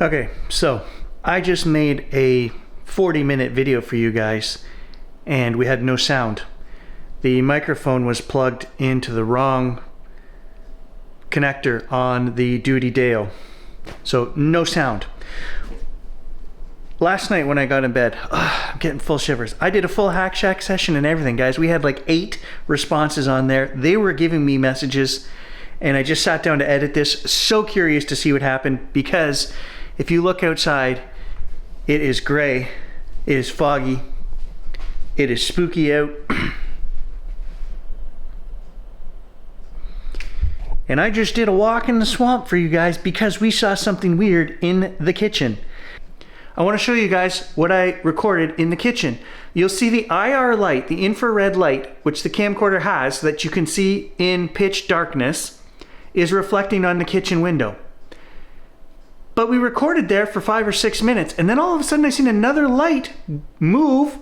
Okay, so I just made a 40-minute video for you guys and we had no sound. The microphone was plugged into the wrong connector on the Duty Deo, so no sound. Last night when I got in bed, I'm getting full shivers. I did a full Hack Shack session and everything, guys. We had like 8 responses on there. They were giving me messages and I just sat down to edit this. So curious to see what happened, because if you look outside, it is gray, it is foggy, it is spooky out. And I just did a walk in the swamp for you guys because we saw something weird in the kitchen. I want to show you guys what I recorded in the kitchen. You'll see the IR light, the infrared light, which the camcorder has that you can see in pitch darkness, is reflecting on the kitchen window. But we recorded there for 5 or 6 minutes, and then all of a sudden I seen another light move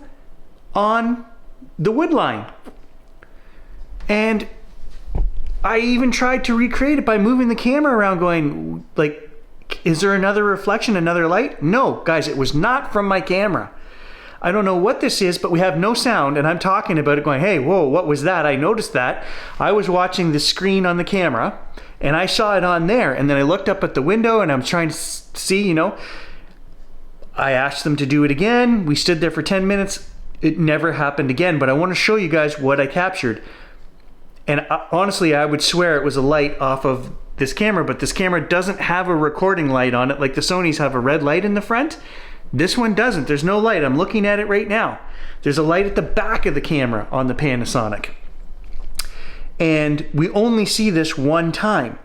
on the wood line. And I even tried to recreate it by moving the camera around, going like, is there another reflection, another light? No, guys, it was not from my camera. I don't know what this is, but we have no sound, and I'm talking about it going, hey, whoa, what was that? I noticed that. I was watching the screen on the camera, and I saw it on there, and then I looked up at the window, and I'm trying to see, you know. I asked them to do it again. We stood there for 10 minutes. It never happened again, but I want to show you guys what I captured. And honestly, I would swear it was a light off of this camera, but this camera doesn't have a recording light on it like the Sonys have a red light in the front. This one doesn't. There's no light. I'm looking at it right now. There's a light at the back of the camera on the Panasonic. And we only see this one time.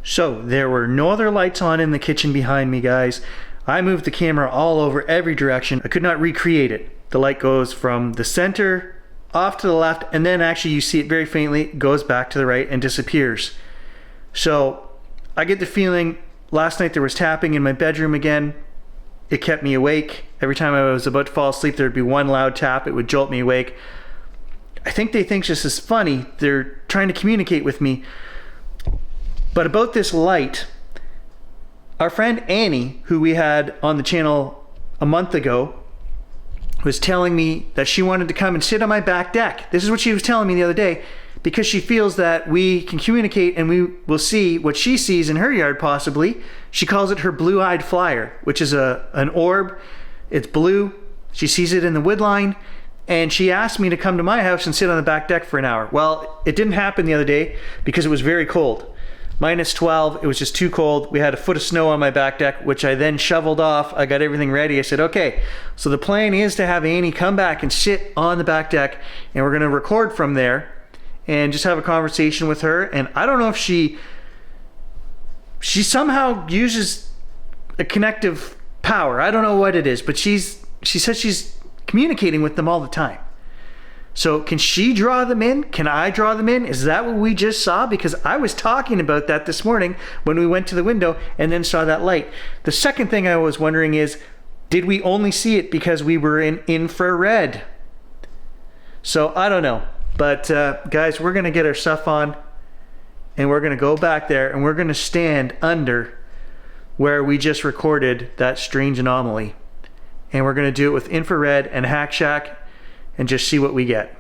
So there were no other lights on in the kitchen behind me, guys. I moved the camera all over every direction. I could not recreate it. The light goes from the center off to the left, and then actually you see it very faintly, goes back to the right and disappears. So I get the feeling last night there was tapping in my bedroom again. It kept me awake. Every time I was about to fall asleep, there'd be one loud tap. It would jolt me awake. I think they think this is funny. They're trying to communicate with me. But about this light, our friend Annie, who we had on the channel a month ago, was telling me that she wanted to come and sit on my back deck. This is what she was telling me the other day, because she feels that we can communicate and we will see what she sees in her yard possibly. She calls it her blue-eyed flyer, which is an orb. It's blue. She sees it in the wood line, and she asked me to come to my house and sit on the back deck for an hour. Well, it didn't happen the other day because it was very cold. -12, it was just too cold. We had a foot of snow on my back deck, which I then shoveled off. I got everything ready. I said, okay, so the plan is to have Annie come back and sit on the back deck, and we're gonna record from there and just have a conversation with her. And I don't know if she somehow uses a connective power. I don't know what it is, but she says she's communicating with them all the time. So can she draw them in? Can I draw them in? Is that what we just saw? Because I was talking about that this morning when we went to the window and then saw that light. The second thing I was wondering is, did we only see it because we were in infrared? So I don't know. But guys, we're gonna get our stuff on and we're gonna go back there and we're gonna stand under where we just recorded that strange anomaly. And we're gonna do it with infrared and Hack Shack and just see what we get.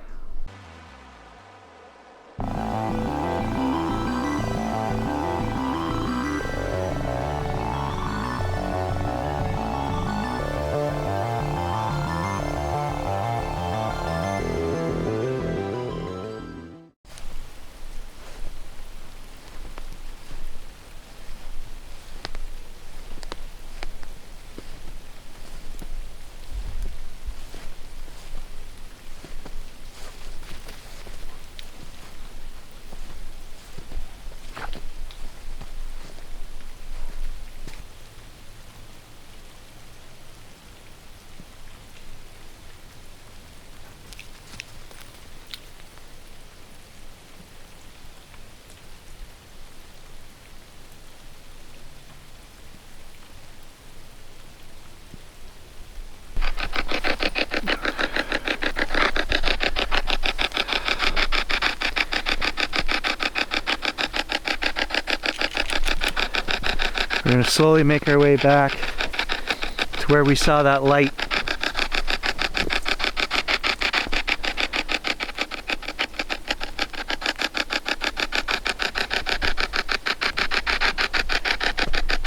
We're going to slowly make our way back to where we saw that light.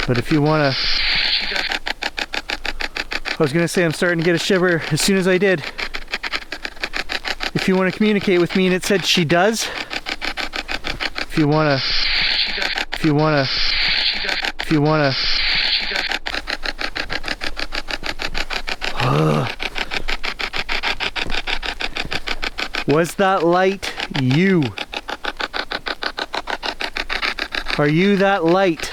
But if you want to... I was going to say I'm starting to get a shiver as soon as I did. If you want to communicate with me, and it said she does. If you want to... Was that light you? Are you that light?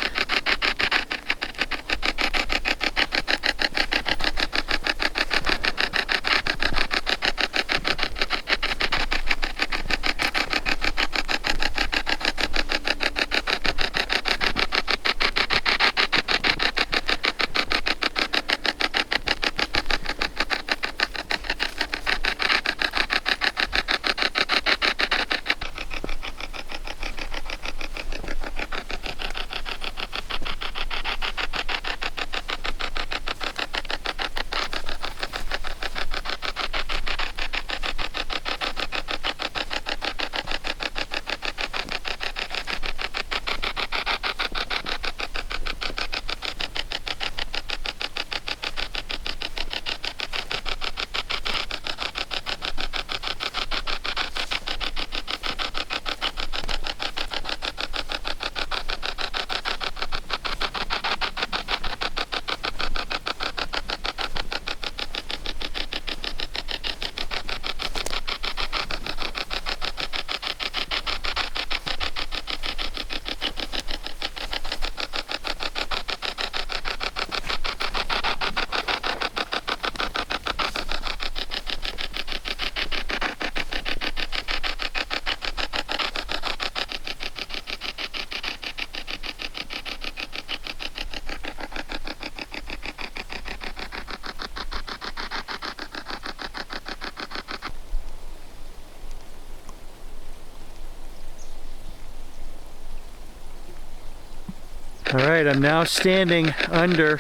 Alright, I'm now standing under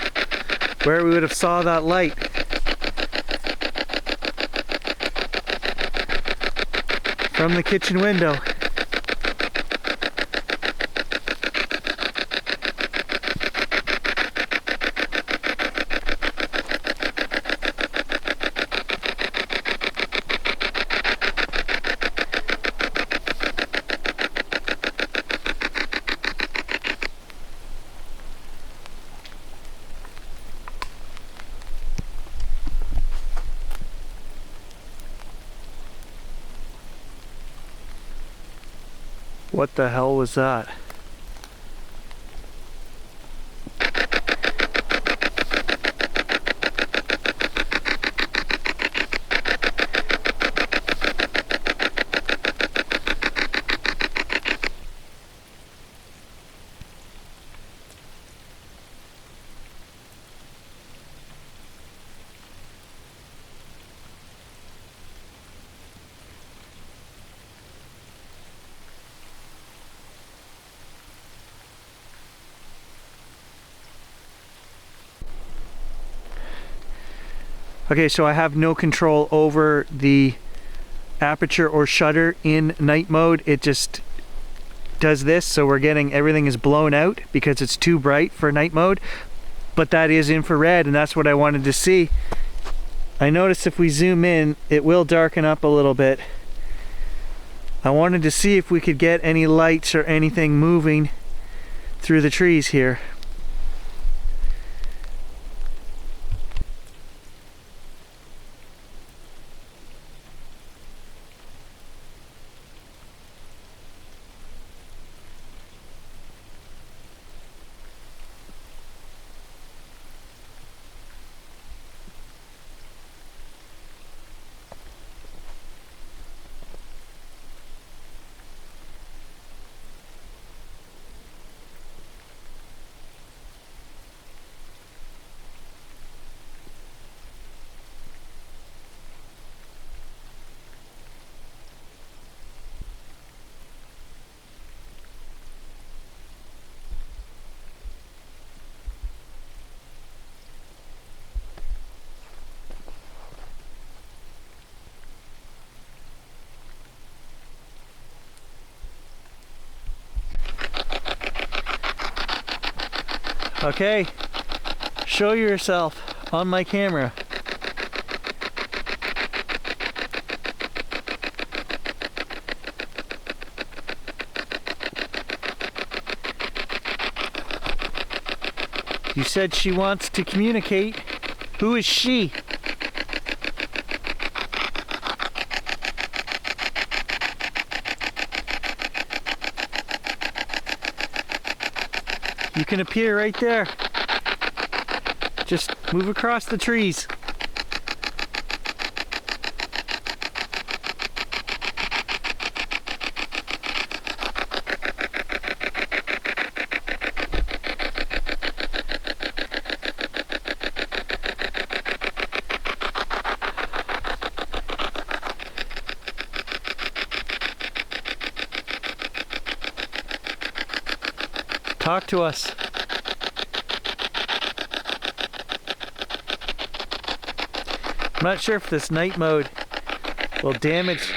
where we would have saw that light. From the kitchen window. What the hell was that? Okay, so I have no control over the aperture or shutter in night mode. It just does this, so we're getting everything is blown out because it's too bright for night mode. But that is infrared, and that's what I wanted to see. I noticed if we zoom in, it will darken up a little bit. I wanted to see if we could get any lights or anything moving through the trees here. Okay, show yourself on my camera. You said she wants to communicate. Who is she? You can appear right there. Just move across the trees. Talk to us. I'm not sure if this night mode will damage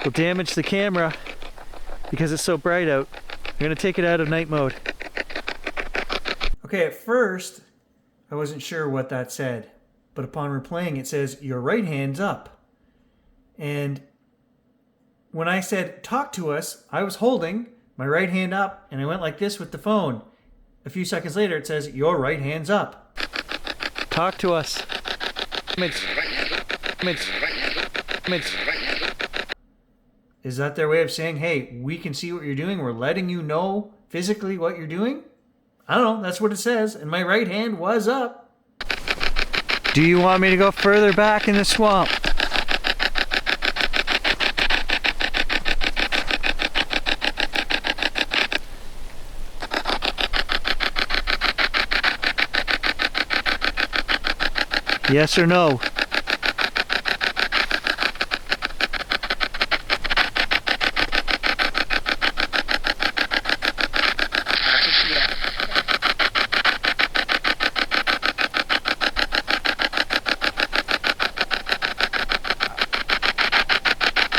the camera because it's so bright out. I'm gonna take it out of night mode. Okay, at first I wasn't sure what that said, but upon replaying it says your right hand's up. And when I said talk to us, I was holding my right hand up and I went like this with the phone. A few seconds later it says your right hand's up. Talk to us. Is that their way of saying, hey, we can see what you're doing, we're letting you know physically what you're doing? I don't know, that's what it says, and my right hand was up. Do you want me to go further back in the swamp? Yes or no?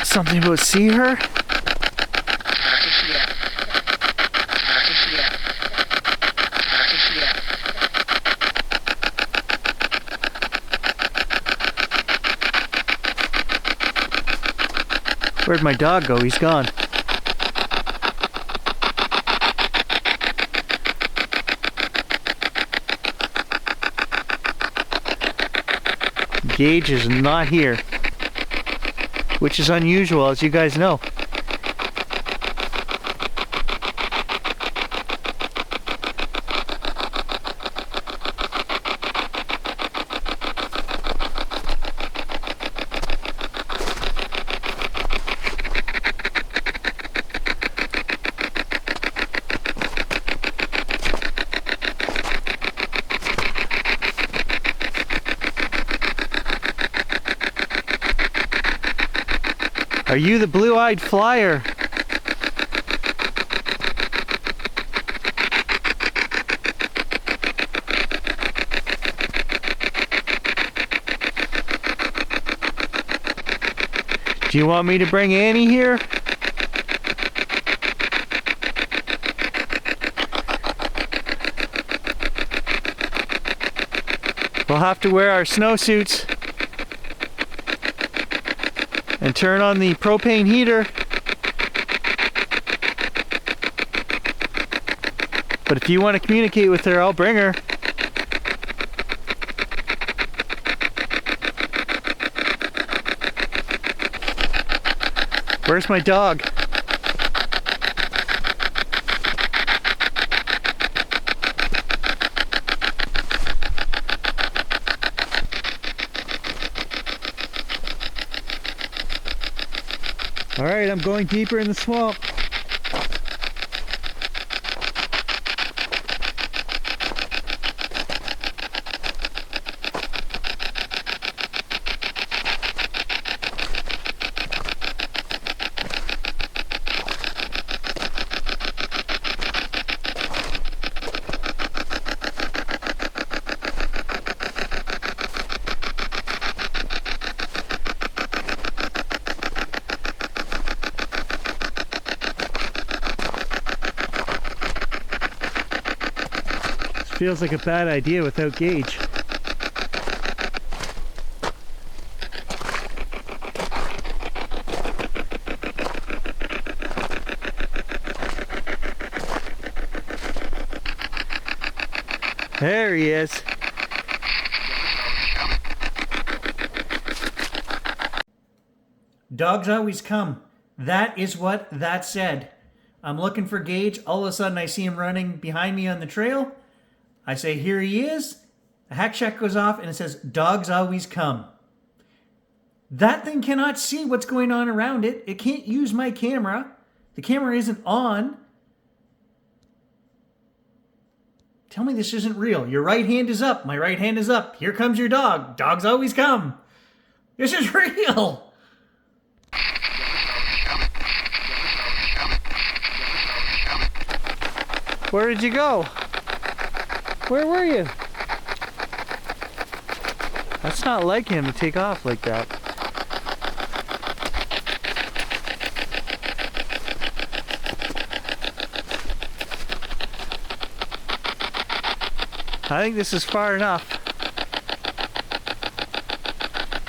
Something about see her? Where'd my dog go? He's gone. Gage is not here, which is unusual, as you guys know. Are you the blue-eyed flyer? Do you want me to bring Annie here? We'll have to wear our snowsuits and turn on the propane heater. But if you want to communicate with her, I'll bring her. Where's my dog? All right, I'm going deeper in the swamp. Feels like a bad idea without Gage. There he is. Dogs always come. That is what that said. I'm looking for Gage. All of a sudden I see him running behind me on the trail. I say, here he is. The hack shack goes off and it says, dogs always come. That thing cannot see what's going on around it. It can't use my camera. The camera isn't on. Tell me this isn't real. Your right hand is up. My right hand is up. Here comes your dog. Dogs always come. This is real. Where did you go? Where were you? That's not like him to take off like that. I think this is far enough.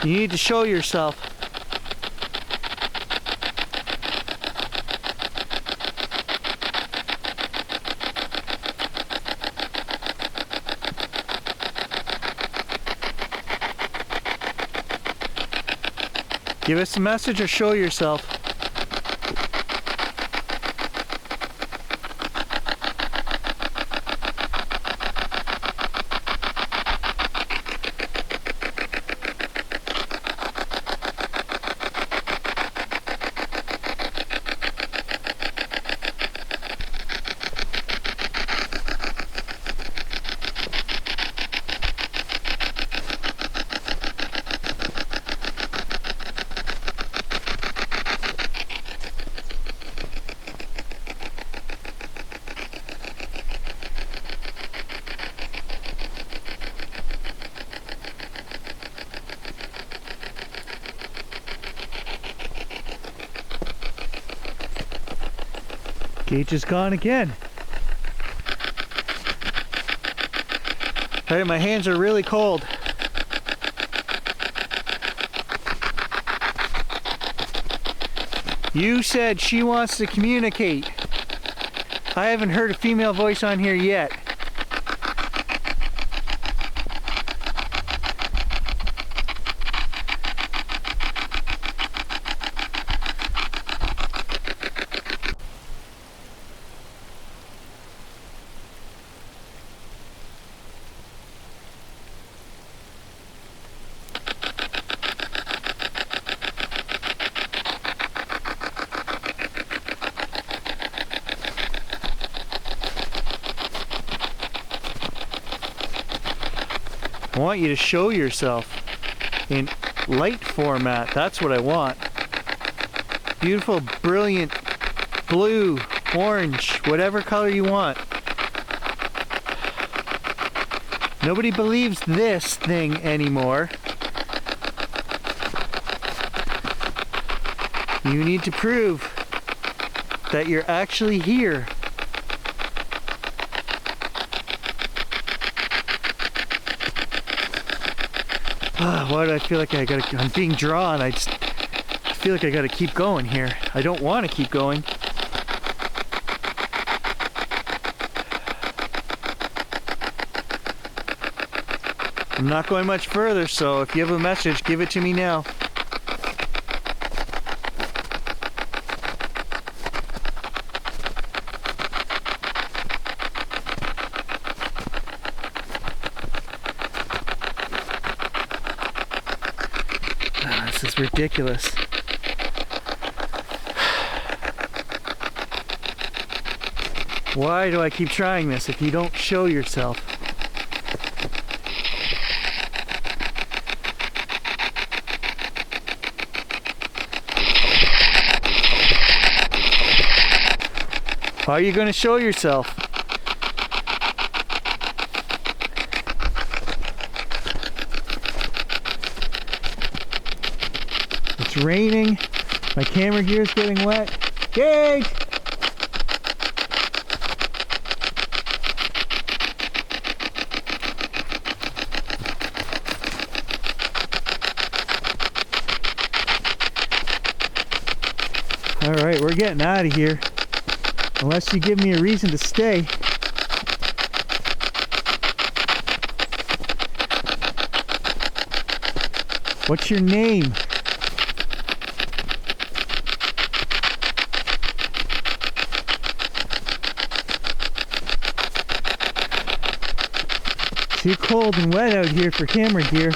You need to show yourself. Give us a message or show yourself. Gage is gone again. Alright, my hands are really cold. You said she wants to communicate. I haven't heard a female voice on here yet. I want you to show yourself in light format. That's what I want. Beautiful, brilliant, blue, orange, whatever color you want. Nobody believes this thing anymore. You need to prove that you're actually here. Why do I feel like I'm being drawn? I feel like I gotta keep going here. I don't want to keep going. I'm not going much further, so if you have a message, give it to me now. This is ridiculous. Why do I keep trying this if you don't show yourself? How are you going to show yourself? It's raining. My camera gear is getting wet. Gage! we're getting out of here. Unless you give me a reason to stay. What's your name? Too cold and wet out here for camera gear.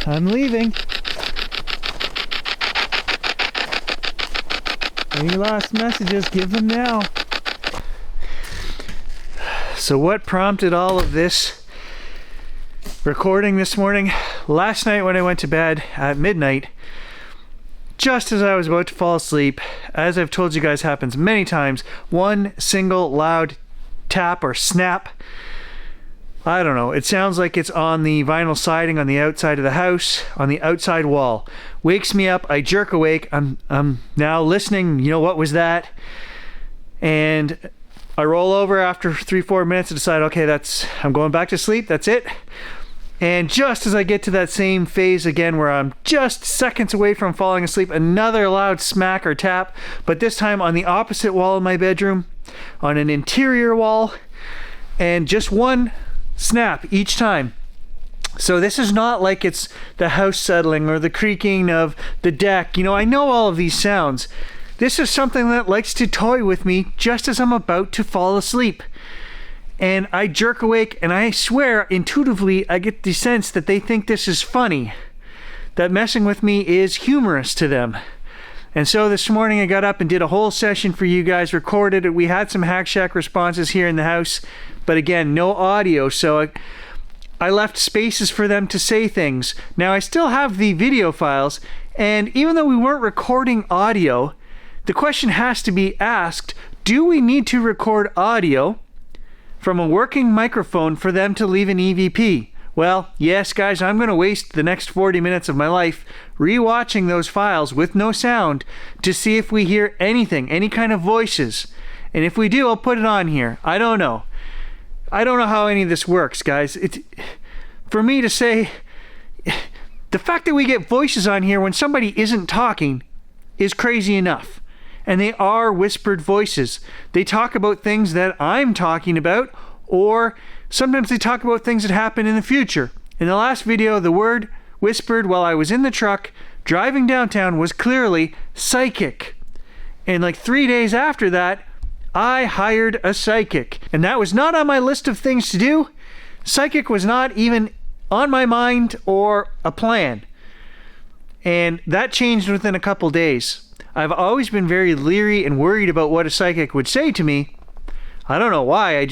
I'm leaving. Any lost messages, give them now. So what prompted all of this recording this morning? Last night when I went to bed at midnight, just as I was about to fall asleep, as I've told you guys happens many times, one single loud tap or snap, I don't know, it sounds like it's on the vinyl siding on the outside of the house, on the outside wall. Wakes me up, I jerk awake, I'm now listening, what was that? And I roll over after 3-4 minutes and decide, okay, I'm going back to sleep, that's it. And just as I get to that same phase again where I'm just seconds away from falling asleep, another loud smack or tap, but this time on the opposite wall of my bedroom, on an interior wall, and just one snap each time. So this is not like it's the house settling or the creaking of the deck. I know all of these sounds. This is something that likes to toy with me just as I'm about to fall asleep. And I jerk awake, and I swear intuitively I get the sense that they think this is funny, that messing with me is humorous to them. And so this morning I got up and did a whole session for you guys, recorded it. We had some Hack Shack responses here in the house, but again, no audio, so I left spaces for them to say things. Now I still have the video files, and even though we weren't recording audio, the question has to be asked, do we need to record audio from a working microphone for them to leave an EVP? Well, yes, guys, I'm going to waste the next 40 minutes of my life rewatching those files with no sound to see if we hear anything, any kind of voices. And if we do, I'll put it on here. I don't know. I don't know how any of this works, guys. For me to say, the fact that we get voices on here when somebody isn't talking is crazy enough. And they are whispered voices. They talk about things that I'm talking about, or sometimes they talk about things that happen in the future. In the last video, the word whispered while I was in the truck driving downtown was clearly psychic. And like 3 days after that, I hired a psychic. And that was not on my list of things to do. Psychic was not even on my mind or a plan. And that changed within a couple days. I've always been very leery and worried about what a psychic would say to me. I don't know why.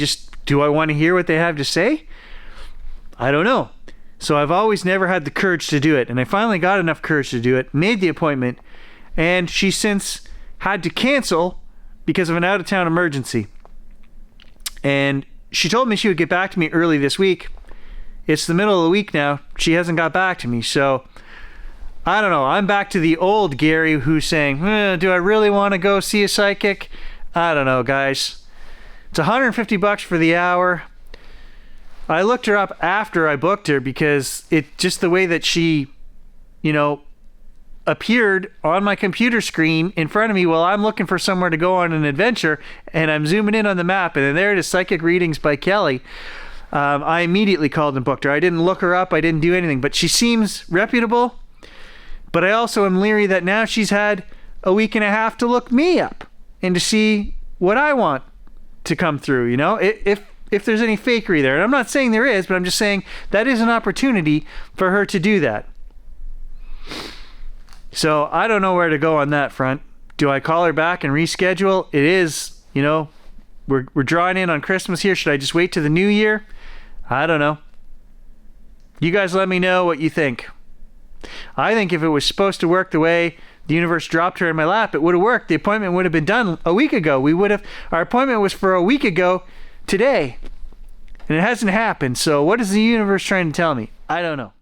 Do I want to hear what they have to say? I don't know. So I've always never had the courage to do it. And I finally got enough courage to do it, made the appointment, and she since had to cancel because of an out-of-town emergency. And she told me she would get back to me early this week. It's the middle of the week now. She hasn't got back to me, so I don't know. I'm back to the old Gary who's saying, do I really want to go see a psychic? I don't know, guys. It's $150 for the hour. I looked her up after I booked her because it just the way that she, appeared on my computer screen in front of me while I'm looking for somewhere to go on an adventure, and I'm zooming in on the map, and then there it is, Psychic Readings by Kelly. I immediately called and booked her. I didn't look her up. I didn't do anything, but she seems reputable. But I also am leery that now she's had a week and a half to look me up and to see what I want to come through, if there's any fakery there. And I'm not saying there is, but I'm just saying that is an opportunity for her to do that. So I don't know where to go on that front. Do I call her back and reschedule? It is, we're drawing in on Christmas here. Should I just wait to the new year? I don't know. You guys let me know what you think. I think if it was supposed to work the way the universe dropped her in my lap, it would have worked. The appointment would have been done a week ago. Our appointment was for a week ago today, and it hasn't happened. So what is the universe trying to tell me? I don't know.